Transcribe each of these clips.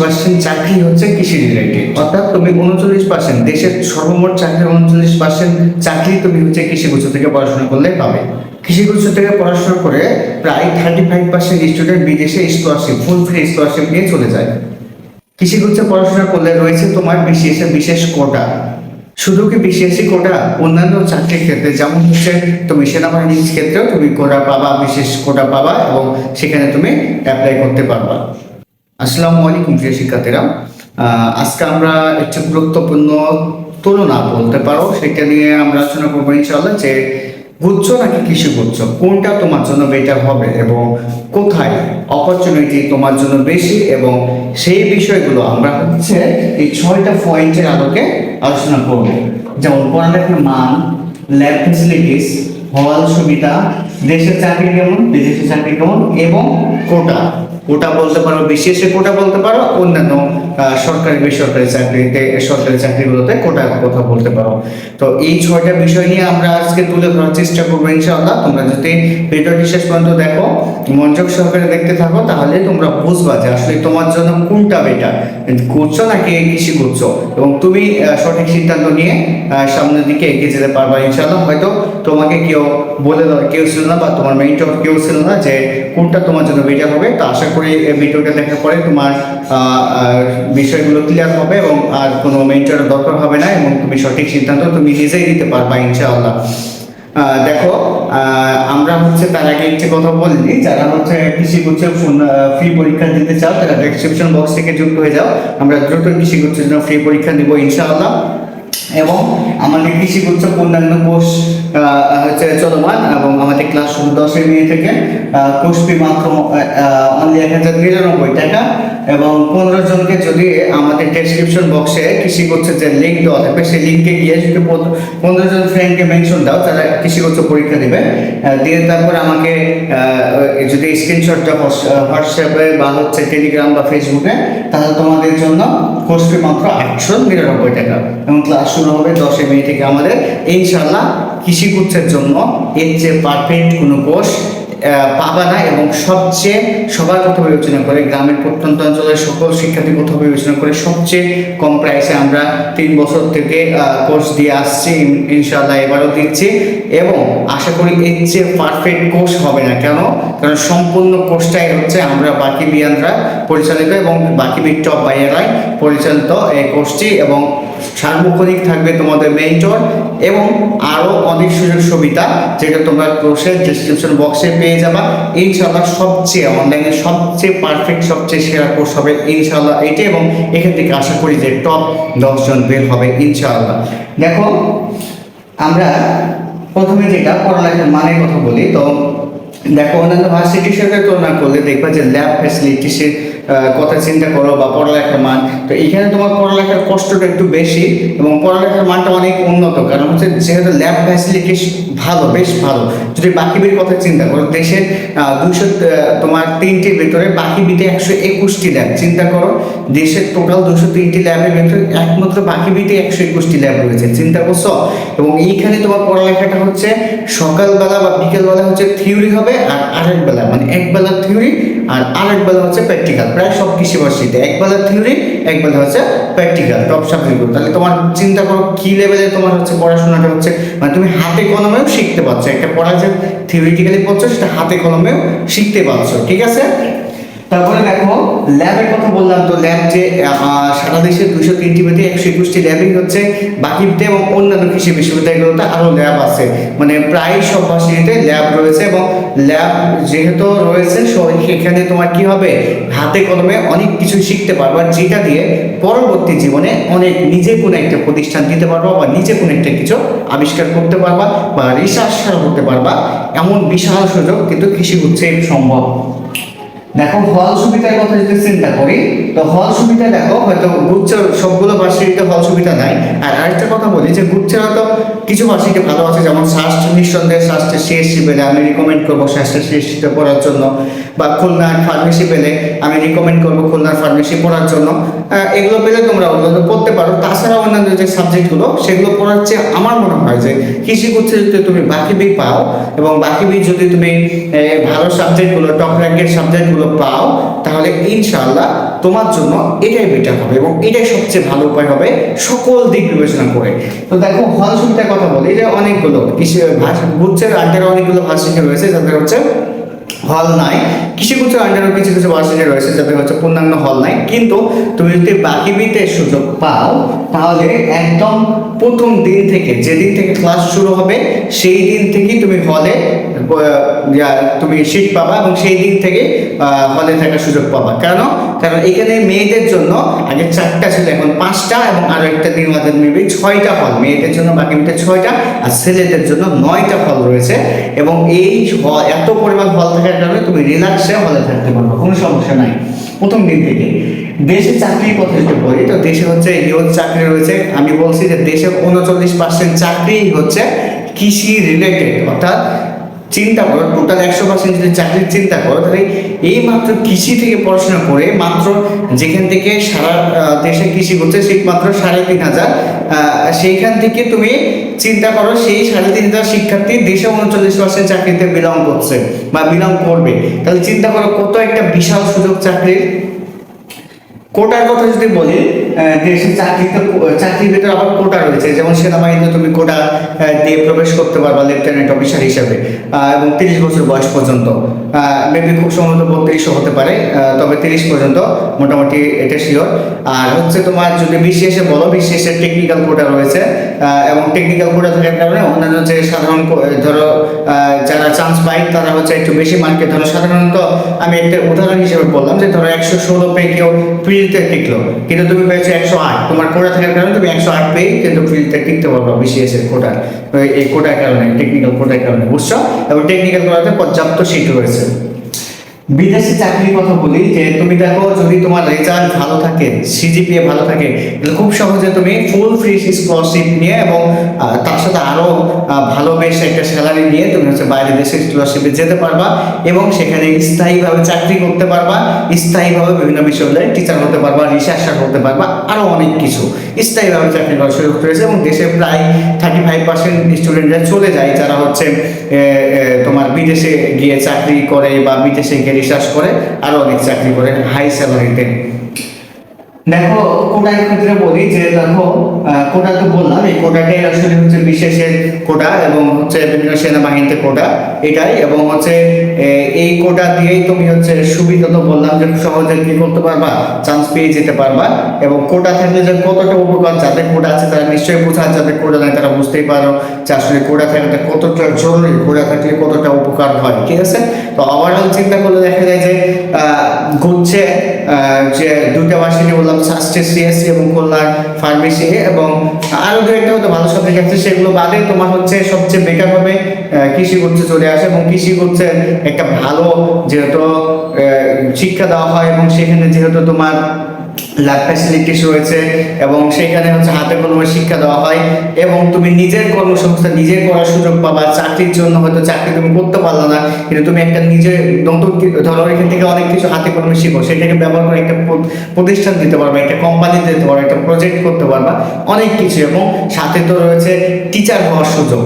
39% চাকরি হচ্ছে কৃষি রিলেটেড, অর্থাৎ তুমি 39% দেশের সর্বমোট চাকরির 39% চাকরি তুমি হচ্ছে কৃষিগুচ্ছ থেকে পড়াশোনা করলে পাবে। কৃষিগুচ্ছ থেকে পড়াশোনা করে প্রায় 35% স্টুডেন্ট বিদেশে স্কলারশিপ, ফুল ফ্রি স্কলারশিপ নিয়ে চলে যায়। কৃষিগুচ্ছে পড়াশোনা করলে রয়েছে তোমার বিসিএস বিশেষ কোটা। শুধু কি বিসিএস কোটা, অন্যান্য চাকরির ক্ষেত্রে যেমন হচ্ছে তুমি সেনাবাহিনীর ক্ষেত্রেও তুমি কোটা পাবা, বিশেষ কোটা পাবা এবং সেখানে তুমি অ্যাপ্লাই করতে পারবা। আসসালামু আলাইকুম প্রিয় শিক্ষার্থীরা, আজকে আমরা একটি গুরুত্বপূর্ণ তুলনা বলতে পারো সেটা নিয়ে আমরা আলোচনা করবো ইনশাআল্লাহ, যে গুচ্ছ নাকি কৃষিগুচ্ছ কোনটা তোমার জন্য বেটার হবে এবং কোথায় অপরচুনিটি তোমার জন্য বেশি, এবং সেই বিষয়গুলো আমরা হচ্ছে এই 6টা পয়েন্টের আলোকে আলোচনা করব। যেমন পড়ালেখার মান, ল্যাব ফ্যাসিলিটিস, হল সুবিধা, দেশের চাকরি কেমন, বিদেশের চাকরি কেমন, এবং কোটা। কোটা বলতে পারো, বিশেষ কোটা বলতে পারো, অন্যান্য সরকারি বেসরকারি চাকরিতে, সরকারি চাকরিগুলোতে কোটার কথা বলতে পারো। তো এই 6টা বিষয় নিয়ে আমরা আজকে তুলে ধরার চেষ্টা করবো ইনশাআল্লাহ। তোমরা যদি ভিডিওটি শেষ পর্যন্ত দেখো, মনোযোগ সহকারে দেখতে থাকো, তাহলে তোমরা বুঝবা যে আসলে তোমার জন্য কোনটা বেটার, গুচ্ছ নাকি কৃষিগুচ্ছ, এবং তুমি সঠিক সিদ্ধান্ত নিয়ে সামনের দিকে এগিয়ে যেতে পারবা ইনশাআল্লাহ। হয়তো তোমাকে কেউ বলে দেওয়ার কেউ ছিল না, বা তোমার মেন্টর কেউ ছিল না যে কোনটা তোমার জন্য বেটার হবে। তো আশা করি এই ভিডিওটা দেখার পরে তোমার বিষয়গুলো ক্লিয়ার হবে এবং আর কোনো মেন্টরের দরকার হবে না, এবং তুমি সঠিক সিদ্ধান্ত তুমি নিজেই নিতে পারবা ইনশাআল্লাহ। দেখো, আমরা হচ্ছে তার আগে একটি কথা বলিনি, যারা হচ্ছে কৃষিগুচ্ছ ফ্রি পরীক্ষা দিতে চাও তারা ডেসক্রিপশন বক্স থেকে যুক্ত হয়ে যাও। আমরা দ্রুত কৃষিগুচ্ছের জন্য ফ্রি পরীক্ষা দিব ইনশাআল্লাহ। এবং আমাদের কৃষিগুচ্ছ পূর্ণাঙ্গ কোর্স হচ্ছে চলমান, এবং আমাদের ক্লাস শুরু 10 মে থেকে। কোর্স ফি মাত্র অনলি 1099 টাকা, এবং 15 জনকে যদি আমাদের ডেসক্রিপশন বক্সে কৃষিগুচ্ছের যে লিঙ্ক দেওয়া থাকবে সেই লিঙ্কে গিয়ে যদি 15 জন ফ্রেন্ডকে মেনশন দাও, তারা কৃষিগুচ্ছ পরীক্ষা দিবে। দিয়ে তারপর আমাকে যদি স্ক্রিনশটটা হোয়াটসঅ্যাপে বা হচ্ছে টেলিগ্রাম বা ফেসবুকে, তাহলে তোমাদের জন্য কোর্স ফি মাত্র 899 টাকা, এবং ক্লাস শুরু হবে 10 মে থেকে আমাদের ইনশাআল্লাহ। কৃষিগুচ্ছের জন্য এর চেয়ে পারফেক্ট কোনো কোর্স পাবা না, এবং সবচেয়ে সবার কথা বিবেচনা করে, গ্রামের প্রত্যন্ত অঞ্চলের সকল শিক্ষার্থীর কথা বিবেচনা করে সবচেয়ে কম প্রাইসে আমরা 3 বছর থেকে কোর্স দিয়ে আসছি ইনশাআল্লাহ, এবারও দিচ্ছি। এবং আশা করি এর চেয়ে পারফেক্ট কোর্স হবে না। কারণ সম্পূর্ণ কোর্সটাই হচ্ছে আমরা বাকি বিয়ানরা পরিচালিত এবং বাকি টপ বাইয়ারাই পরিচালিত এই কোর্সটি, এবং সার্বক্ষণিক থাকবে তোমাদের মেন্টর এবং আরো অনেক সুযোগ সুবিধা, যেটা তোমরা কোর্সের ডেসক্রিপশন বক্সে পেয়ে যাবা ইনশাআল্লাহ। সবচেয়ে অনলাইনে সবচেয়ে পারফেক্ট, সবচেয়ে সেরা কোর্স হবে ইনশাআল্লাহ এইটা, এবং এখান থেকে আশা করি যে টপ 10 জন বের হবে ইনশাআল্লাহ। দেখো, আমরা প্রথমে যেটা পড়ালেখার মানের কথা বলি, তো দেখো অন্যান্য ভার্সিটির সাথে তুলনা করলে দেখবা যে ল্যাব ফ্যাসিলিটিসের কথা চিন্তা করো বা পড়ালেখার মান, তো এখানে তোমার পড়ালেখার কষ্টটা একটু বেশি এবং পড়ালেখার মানটা অনেক উন্নত। কারণ হচ্ছে যেহেতু ল্যাব ফ্যাসিলিটিস ভালো, বেশ ভালো। যদি বাকিবির কথা চিন্তা করো, দেশের 200 তোমার 3টির ভিতরে বাকিবিতে 121টি ল্যাব। চিন্তা করো, দেশের টোটাল 203টি ল্যাবের ভিতরে একমাত্র বাকিবিতে 121টি ল্যাব রয়েছে। চিন্তা করছো? এবং এইখানে তোমার পড়ালেখাটা হচ্ছে সকালবেলা বা বিকেলবেলা হচ্ছে থিওরি হবে, আর আরেক বেলা মানে এক বেলা থিওরি আর আরেক বেলা হচ্ছে প্র্যাকটিক্যাল। প্রায় সব কৃষি ভার্সিটিতে এক বেলা থিওরি, এক বেলা হচ্ছে প্র্যাকটিক্যাল, টপ সাবজেক্টগুলো। তাহলে তোমার চিন্তা করো কি লেভেলে তোমার হচ্ছে পড়াশোনাটা হচ্ছে, মানে তুমি হাতে কলমেও শিখতে পারছো। একটা পড়া যে থিওরিটিক্যালি পড়ছো সেটা হাতে কলমেও শিখতে পারছো, ঠিক আছে? তারপরে দেখো ল্যাবের কথা বললাম, তো ল্যাব যে সারা দেশে 203টি মধ্যে 121টি ল্যাবই হচ্ছে বাকিতে, এবং অন্যান্য কৃষি বিশ্ববিদ্যালয়গুলোতে আরো ল্যাব আছে। মানে প্রায় সব ভার্সিটিতে ল্যাব রয়েছে, এবং ল্যাব যেহেতু রয়েছে সেখানে তোমার কি হবে, হাতে কলমে অনেক কিছু শিখতে পারবা, যেটা দিয়ে পরবর্তী জীবনে অনেক নিজে কোনো একটা প্রতিষ্ঠান দিতে পারবা, বা নিজে কোনো একটা কিছু আবিষ্কার করতে পারবা, বা রিসার্চ করতে পারবা। এমন বিশাল সুযোগ কিন্তু কৃষিগুচ্ছে সম্ভব। দেখো হল সুবিধার কথা যদি চিন্তা করি, তো হল সুবিধা দেখো হয়তো গুচ্ছ সবগুলো ভার্সিটিতে হল সুবিধা নাই। আর আরেকটা কথা বলি যে গুচ্ছের হয়তো কিছু ভার্সিটি ভালো আছে, যেমন শাস্ত্র, নিঃসন্দেহে শাস্ত্রে সিএসসি পেলে আমি রিকমেন্ড করবো শাস্ত্রে সিএসসিতে পড়ার জন্য, বা খুলনার ফার্মেসি পেলে আমি রিকমেন্ড করবো খুলনার ফার্মেসি পড়ার জন্য। এগুলো পেলে তোমরা ওগুলো পড়তে পারো। তাছাড়া অন্যান্য যে সাবজেক্টগুলো সেগুলো পড়ার চেয়ে আমার মনে হয় যে কৃষিগুচ্ছে যদি তুমি বাকি বই পাও, এবং বাকি বই যদি তুমি ভালো সাবজেক্টগুলো টপ র্যাঙ্কের সাবজেক্টগুলো পাও, তাহলে ইনশাআল্লাহ তোমার জন্য এটাই বেটার হবে এবং এটাই সবচেয়ে ভালো উপায় হবে সকল দিক বিবেচনা করে। তো দেখো হল সুবিধার কথা বলি যে অনেকগুলো কৃষি গুচ্ছের আন্ডারে অনেকগুলো ভার্সিটি রয়েছে যাদের হচ্ছে হল নাই, কৃষি গুচ্ছের আন্ডারে কিছু কিছু ভার্সিটি রয়েছে যাদের হচ্ছে পূর্ণাঙ্গ হল নাই, কিন্তু তুমি যদি বাকি বিতে সুযোগ পাও তাহলে একদম প্রথম দিন থেকে, যেদিন থেকে ক্লাস শুরু হবে সেই দিন থেকেই তুমি হলে তুমি সিট পাবা এবং সেই দিন থেকে হলে থাকার সুযোগ পাবা। কারণ এখানে মেয়েদের জন্য আগে 4টা ছিল, এখন 5টা এবং আরো একটা দিন আমাদের মেবি 6টা হল, মেয়েদের জন্য বাকি মিটে 6টা আর ছেলেদের জন্য 9টা হল রয়েছে। এবং এই এত পরিমাণ হল থাকার কারণে তুমি রিল্যাক্সে হলে থাকতে পারবে, কোনো সমস্যা নাই প্রথম দিন থেকে। দেশে চাকরির কথা যদি বলি তো দেশে হচ্ছে হিউজ চাকরি রয়েছে। আমি বলছি যে দেশের 39% চাকরি হচ্ছে কৃষি রিলেটেড, অর্থাৎ চিন্তা করো টোটাল 100% যদি চাকরির চিন্তা করো তাহলে এই মাত্র কৃষি থেকে পড়াশোনা করে মাত্র যেখান থেকে সারা দেশে কৃষি করছে সেই মাত্র 3,500, সেইখান থেকে তুমি চিন্তা করো সেই 3,500 শিক্ষার্থী দেশে 39% চাকরিতে বিলং করছে বা বিলং করবে, তাহলে চিন্তা করো কত একটা বিশাল সুযোগ চাকরির। কোটার কথা যদি বলি, দেশের চাকরির ভিতরে আবার কোটা রয়েছে, যেমন সেনাবাহিনীতে তুমি কোটা দিয়ে প্রবেশ করতে পারবা লেফটেন্যান্ট অফিসার হিসাবে এবং 30 বছর বয়স পর্যন্ত, মেবি খুব সম্ভবত 32 হতে পারে, তবে 30 পর্যন্ত মোটামুটি এটা শিওর। আর হচ্ছে তোমার যদি বিসিএসে বলো, বিসিএসের টেকনিক্যাল কোটা রয়েছে এবং টেকনিক্যাল কোটা থাকার কারণে অন্যান্য যে সাধারণ ধরো যারা চান্স পায় তারা হচ্ছে একটু বেশি মার্কে, ধরো সাধারণত আমি একটা উদাহরণ হিসেবে বললাম যে ধরো 116 পেয়ে কেউ ফিল্ডে টিকলো, কিন্তু তুমি পেয়েছো 108, তোমার কোটা থাকার কারণে তুমি 108 পেয়ে কিন্তু ফিল্ডে টিকতে পারবে বিসিএস এর কোটা, এই কোটার কারণে, টেকনিক্যাল কোটার কারণে, বুঝছো? এবং টেকনিক্যাল কোটাতে পর্যাপ্ত সিট রয়েছে। বিদেশি চাকরির কথা বলি যে তুমি দেখো যদি তোমার রেজাল্ট ভালো থাকে, সিজিপিএ ভালো থাকে, তাহলে খুব সহজে তুমি ফুল ফ্রি স্কলারশিপ নিয়ে এবং তার সাথে আরো ভালো বেশ একটা স্যালারি নিয়ে তুমি হচ্ছে বাইরের দেশে স্কলারশিপে যেতে পারবা এবং সেখানে স্থায়ীভাবে চাকরি করতে পারবা, স্থায়ীভাবে বিভিন্ন বিশ্ববিদ্যালয়ে টিচার হতে পারবা, রিসার্চার হতে পারবা, আরো অনেক কিছু স্থায়ীভাবে চাকরি করার সুযোগ রয়েছে। এবং দেশে প্রায় 35% স্টুডেন্টরা চলে যায় যারা হচ্ছে তোমার বিদেশে গিয়ে চাকরি করে বা বিদেশে গিয়ে রিসার্চ করে, আরো অনেক চাকরি করে হাই স্যালারিতে। দেখো কোটার ক্ষেত্রে বলি যে দেখো কোটা তো বললাম, এই কোটাটাই আসলে হচ্ছে বিশেষের কোটা এবং হচ্ছে বিভিন্ন সেনাবাহিনীতে কোটা এটাই, এবং হচ্ছে এই কোটা দিয়েই তুমি হচ্ছে সুবিধা তো বললাম যে সহজে কি করতে পারবা, চান্স পেয়ে যেতে পারবা। এবং কোটা থাকলে যে কতটা উপকার, যাদের কোটা আছে তারা নিশ্চয়ই বোঝা, যাদের কোটা নাই তারা বুঝতেই পারো যে আসলে কোটা থাকলে কতটা জরুরি, কোটা থাকলে কতটা উপকার হয়, ঠিক আছে? তো ওভারঅল চিন্তা করলে দেখা যায় যে ঘুরছে যে 2টা ভার্সিটি বললাম, সাস্টে সিএসসি এবং কল্যাণ ফার্মেসি, এবং আরো দু একটা হয়তো ভালো সাবজেক্ট আছে, সেগুলো বাদে তোমার হচ্ছে সবচেয়ে বেটার হবে কৃষি গুচ্ছে চলে আসে। এবং কৃষি গুচ্ছে একটা ভালো যেহেতু শিক্ষা দেওয়া হয় এবং সেখানে যেহেতু তোমার ল্যাব ফ্যাসিলিটিস রয়েছে এবং সেখানে হচ্ছে হাতে কলমে শিক্ষা দেওয়া হয় এবং তুমি নিজের কর্মসংস্থান নিজে করার সুযোগ পাবা। চাকরির জন্য হয়তো চাকরি তুমি করতে পারলো না, কিন্তু তুমি একটা নিজের নতুন ধরো এখান থেকে অনেক কিছু হাতে কলমে শিখো, সেটাকে ব্যবহার করে একটা প্রতিষ্ঠান দিতে পারবা, একটা কোম্পানি দিতে পারবা, একটা প্রজেক্ট করতে পারবা, অনেক কিছু। এবং সাথে তো রয়েছে টিচার হওয়ার সুযোগ।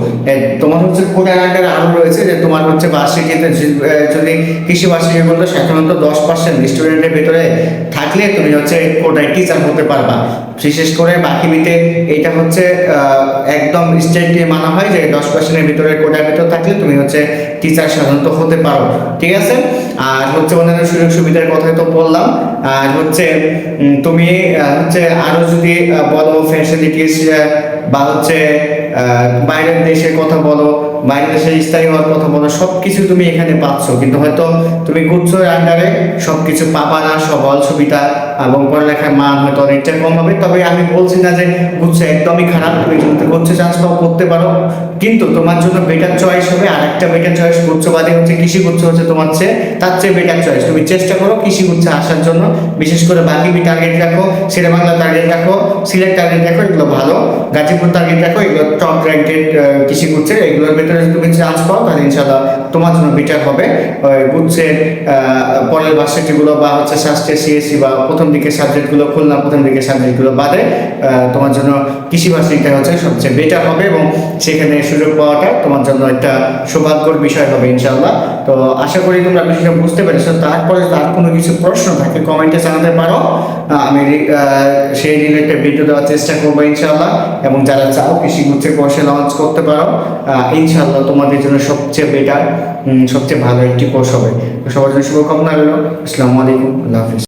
তোমার হচ্ছে কোটার আন্ডারে আরো রয়েছে যে তোমার হচ্ছে ভার্সিটিতে যদি কৃষি ভার্সিটি বলতে সাধারণত 10% স্টুডেন্টের ভিতরে থাকলে তুমি হচ্ছে কোটায় টিচার হতে পারবা। বিশেষ করে বাকি মিতে এটা হচ্ছে একদম স্ট্রিক্টলি মানা হয় যে 10% এর ভিতরে কোটার ভিতর থাকলে তুমি হচ্ছে টিচার সাধারণত হতে পারো, ঠিক আছে? আর হচ্ছে অন্যান্য সুযোগ সুবিধার কথা তো বললাম। আর হচ্ছে তুমি হচ্ছে আরো যদি বলো ফ্যাসিলিটিস বা হচ্ছে বাইরের দেশের কথা বলো, বাইরের দেশে স্থায়ী হওয়ার কথা বলো, সবকিছু তুমি এখানে পাচ্ছ, কিন্তু হয়তো তুমি গুচ্ছের আন্ডারে সবকিছু পাবা না, সবল সুবিধা এবং পড়ালেখার মান হয়তো অনেকটা কম হবে। তবে আমি বলছি না যে গুচ্ছে একদমই খারাপ, তুমি যদি গুচ্ছে চান্স পাও করতে পারো, কিন্তু তোমার জন্য বেটার চয়েস হবে আরেকটা বেটার চয়েস গুচ্ছ বাদে হচ্ছে কৃষি গুচ্ছ হচ্ছে তোমার চেয়ে তার চেয়ে বেটার চয়েস। তুমি চেষ্টা করো কৃষি গুচ্ছে আসার জন্য, বিশেষ করে বাকি টার্গেট রাখো, শেরে বাংলা টার্গেট রাখো, সিলেট টার্গেট রাখো, এগুলো ভালো, গাজীপুর টার্গেট রাখো, এগুলো টপ র্যাঙ্কেড কৃষি গুচ্ছে, এগুলোর ভেতরে তুমি চান্স পাও তাহলে ইনশাআল্লাহ তোমার জন্য বেটার হবে। গুচ্ছের পরের ভার্সিটিগুলো বা হচ্ছে সাস্টে সিএসসি বা প্রথম দিকের সাবজেক্টগুলো, খুলনা প্রথম দিকের সাবজেক্টগুলো বাদে তোমার জন্য কৃষি ভার্সিটিটা হচ্ছে সবচেয়ে বেটার হবে এবং সেখানে সুযোগ পাওয়াটা তোমার জন্য একটা সৌভাগ্যের বিষয় হবে ইনশাআল্লাহ। তো আশা করি তোমরা বিষয়টা বুঝতে পেরেছো। তারপরে যদি আর কোনো কিছু প্রশ্ন থাকে কমেন্টে জানাতে পারো, আমি সেই রিলেটেড ভিডিও দেওয়ার চেষ্টা করবো ইনশাআল্লাহ। এবং যারা চাও কৃষি গুচ্ছের কোর্সে লঞ্চ করতে পারো, ইনশাআল্লাহ তোমাদের জন্য সবচেয়ে বেটার, সবচেয়ে ভালো একটি কোর্স হবে। তো সবার জন্য শুভকামনা রইল। আসসালামু আলাইকুম, আল্লাহ হাফিজ।